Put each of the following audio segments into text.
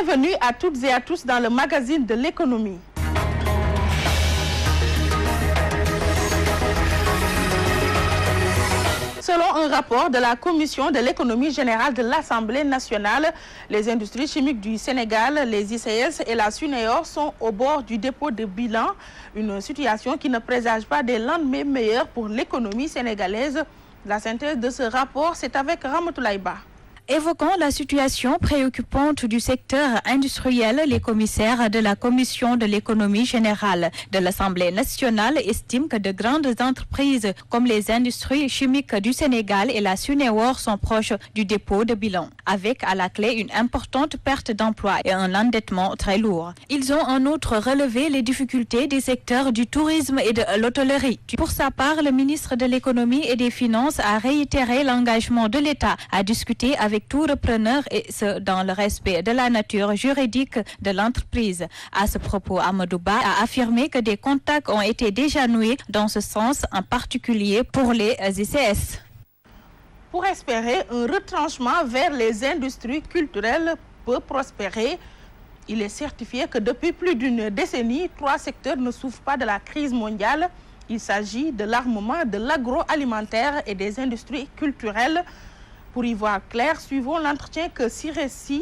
Bienvenue à toutes et à tous dans le magazine de l'économie. Selon un rapport de la Commission de l'économie générale de l'Assemblée nationale, les industries chimiques du Sénégal, les ICS et la SUNEOR sont au bord du dépôt de bilan, une situation qui ne présage pas des lendemains meilleurs pour l'économie sénégalaise. La synthèse de ce rapport, c'est avec Ramatoulaye Ba. Évoquant la situation préoccupante du secteur industriel, les commissaires de la Commission de l'économie générale de l'Assemblée nationale estiment que de grandes entreprises comme les industries chimiques du Sénégal et la SUNEOR sont proches du dépôt de bilan, avec à la clé une importante perte d'emploi et un endettement très lourd. Ils ont en outre relevé les difficultés des secteurs du tourisme et de l'hôtellerie. Pour sa part, le ministre de l'économie et des finances a réitéré l'engagement de l'État à discuter avec tout repreneur et ce dans le respect de la nature juridique de l'entreprise. À ce propos, Amadou Ba a affirmé que des contacts ont été déjà noués dans ce sens, en particulier pour les ICS. Pour espérer un retranchement vers les industries culturelles peut prospérer, il est certifié que depuis plus d'une décennie, 3 secteurs ne souffrent pas de la crise mondiale. Il s'agit de l'armement, de l'agroalimentaire et des industries culturelles. Pour y voir clair, suivons l'entretien que Siressi,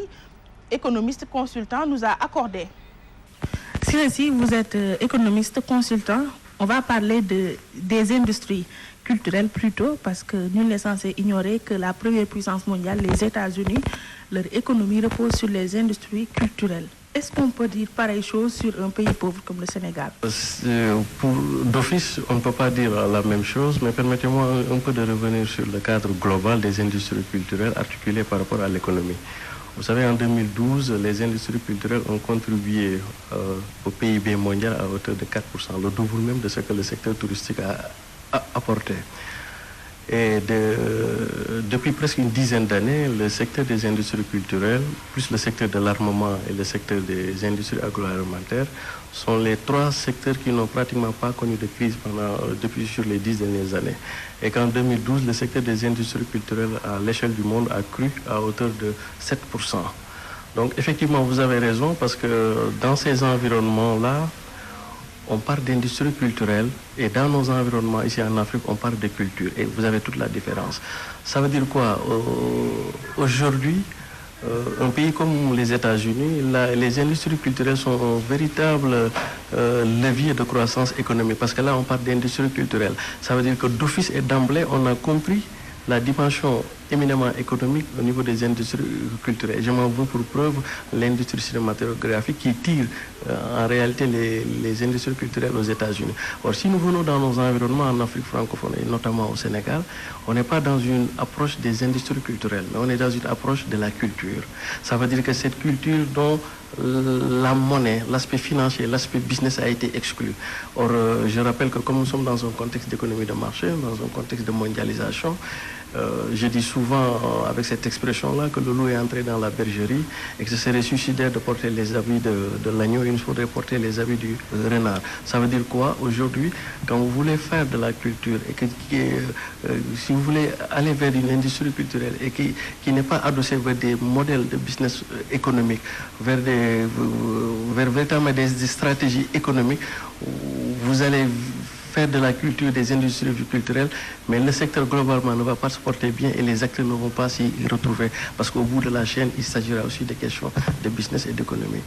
économiste consultant, nous a accordé. Siressi, vous êtes économiste consultant. On va parler des industries culturelles plutôt, parce que nul n'est censé ignorer que la première puissance mondiale, les États-Unis, leur économie repose sur les industries culturelles. Est-ce qu'on peut dire pareille chose sur un pays pauvre comme le Sénégal? D'office, on ne peut pas dire la même chose, mais permettez-moi un peu de revenir sur le cadre global des industries culturelles articulées par rapport à l'économie. Vous savez, en 2012, les industries culturelles ont contribué au PIB mondial à hauteur de 4%, le double même de ce que le secteur touristique a apporté. Et depuis presque une dizaine d'années, le secteur des industries culturelles, plus le secteur de l'armement et le secteur des industries agroalimentaires, sont les 3 secteurs qui n'ont pratiquement pas connu de crise depuis sur les 10 dernières années. Et qu'en 2012, le secteur des industries culturelles à l'échelle du monde a cru à hauteur de 7%. Donc effectivement, vous avez raison, parce que dans ces environnements-là, on parle d'industrie culturelle et dans nos environnements ici en Afrique, on parle de culture et vous avez toute la différence. Ça veut dire quoi? Aujourd'hui, un pays comme les États-Unis, les industries culturelles sont un véritable levier de croissance économique parce que là, on parle d'industrie culturelle. Ça veut dire que d'office et d'emblée, on a compris la dimension éminemment économique au niveau des industries culturelles. Je m'en veux pour preuve l'industrie cinématographique qui tire en réalité les industries culturelles aux États-Unis. Or, si nous venons dans nos environnements en Afrique francophone et notamment au Sénégal, on n'est pas dans une approche des industries culturelles, mais on est dans une approche de la culture. Ça veut dire que cette culture dont la monnaie, l'aspect financier, l'aspect business a été exclu. Or, je rappelle que comme nous sommes dans un contexte d'économie de marché, dans un contexte de mondialisation, je dis souvent avec cette expression-là que le loup est entré dans la bergerie et que ce serait suicidaire de porter les habits de l'agneau, il faudrait porter les habits du renard. Ça veut dire quoi? Aujourd'hui, quand vous voulez faire de la culture et que si vous voulez aller vers une industrie culturelle et qui n'est pas adossée vers des modèles de business économique, vers véritablement des stratégies économiques, vous allez faire de la culture, des industries culturelles, mais le secteur globalement ne va pas se porter bien et les acteurs ne vont pas s'y retrouver parce qu'au bout de la chaîne, il s'agira aussi de questions de business et d'économie.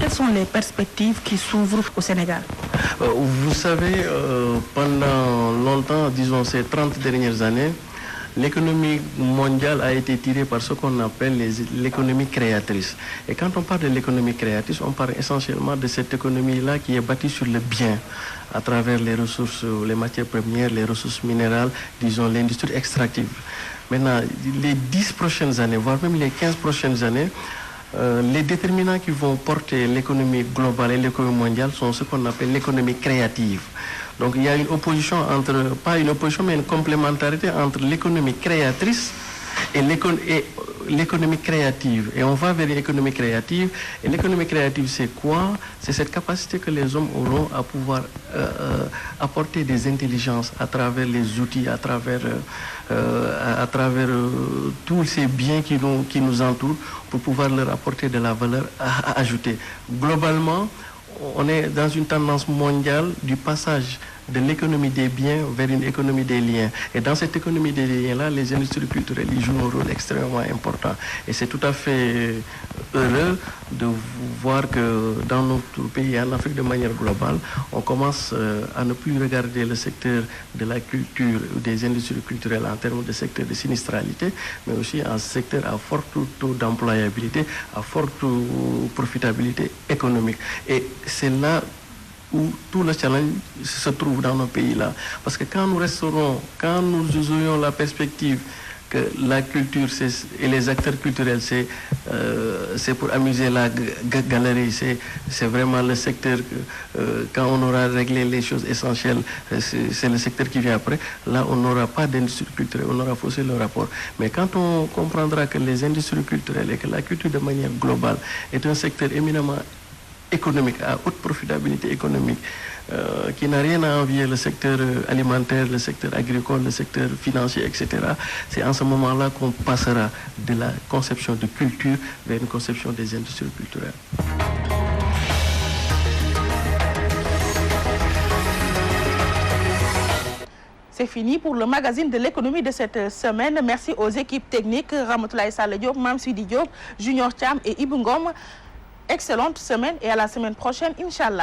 Quelles sont les perspectives qui s'ouvrent au Sénégal? Vous savez, pendant longtemps, disons ces 30 dernières années, l'économie mondiale a été tirée par ce qu'on appelle l'économie créatrice. Et quand on parle de l'économie créatrice, on parle essentiellement de cette économie-là qui est bâtie sur le bien, à travers les ressources, les matières premières, les ressources minérales, disons l'industrie extractive. Maintenant, les 10 prochaines années, voire même les 15 prochaines années, les déterminants qui vont porter l'économie globale et l'économie mondiale sont ce qu'on appelle l'économie créative. Donc il y a une opposition entre, pas une opposition, mais une complémentarité entre l'économie créatrice et l'économie créative. Et on va vers l'économie créative. Et l'économie créative, c'est quoi? C'est cette capacité que les hommes auront à pouvoir apporter des intelligences à travers les outils, à travers tous ces biens qui nous entourent pour pouvoir leur apporter de la valeur ajoutée. Globalement, on est dans une tendance mondiale du passage de l'économie des biens vers une économie des liens. Et dans cette économie des liens-là, les industries culturelles y jouent un rôle extrêmement important. Et c'est tout à fait heureux de voir que dans notre pays et en Afrique de manière globale, on commence à ne plus regarder le secteur de la culture ou des industries culturelles en termes de secteur de sinistralité, mais aussi un secteur à fort taux d'employabilité, à forte profitabilité économique. Et c'est là où tout le challenge se trouve dans nos pays-là. Parce que quand nous aurions la perspective que la culture et les acteurs culturels, c'est pour amuser la galerie, c'est vraiment le secteur, quand on aura réglé les choses essentielles, c'est le secteur qui vient après. Là, on n'aura pas d'industrie culturelle, on aura faussé le rapport. Mais quand on comprendra que les industries culturelles et que la culture de manière globale est un secteur éminemment économique, à haute profitabilité économique, qui n'a rien à envier le secteur alimentaire, le secteur agricole, le secteur financier, etc. C'est en ce moment-là qu'on passera de la conception de culture vers une conception des industries culturelles. C'est fini pour le magazine de l'économie de cette semaine. Merci aux équipes techniques, Ramatoulaye Sall Diop, Mame Sidi Diop, Junior Thiam et Ibou Ngom. Excellente semaine et à la semaine prochaine, Inch'Allah.